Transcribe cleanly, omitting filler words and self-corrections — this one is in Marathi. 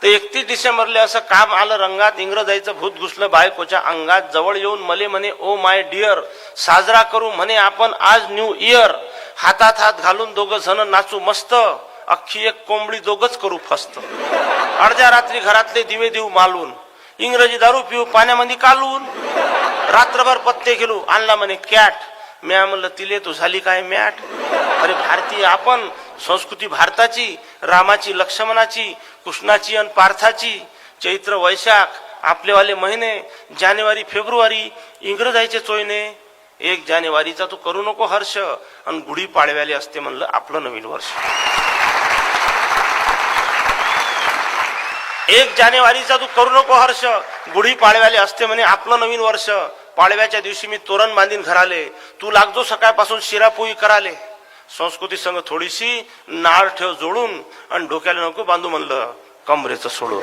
तर 31 डिसेंबरले असं काम आलं रंगात, इंग्रजाईचं भूत घुसलं बायकोच्या अंगात, जवळ येऊन मले म्हणे ओ माय डिअर, साजरा करू म्हणे आपण आज न्यू इयर, हातात हात घालून दोघं जण नाचू मस्त, अख्खी एक कोंबडी दोघच करू फस्त, अर्ध्या रात्री घरातले दिवे देऊ मालून, इंग्रजी दारू पिऊ पाण्यामध्ये कालून, रात्रभर पत्ते खेळू, आणला म्हणे कॅट, म्या म्हणलं तिले तू झाली काय मॅट, अरे भारतीय आपण, संस्कृती भारताची, रामाची लक्ष्मणाची, कृष्णाची आणि पार्थाची, चैत्र वैशाख आपलेवाले महिने, जानेवारी फेब्रुवारी इंग्रजायचे चोयने, 1 जानेवारीचा तू करू नको हर्ष, आणि गुढी पाडव्याले असते म्हणलं आपलं नवीन वर्ष. 1 जानेवारीचा तू करू नको हर्ष, गुढी पाडव्याले असते म्हणे आपलं नवीन वर्ष. पाडव्याच्या दिवशी मी तोरण बांधीन घराले, तू लागजो सकाळपासून शिरापोळी कराले, संस्कृती संग थोडीशी नाळ ठेव जोडून, आणि डोक्याला नको बांधू म्हणलं कमरेचं सोडून.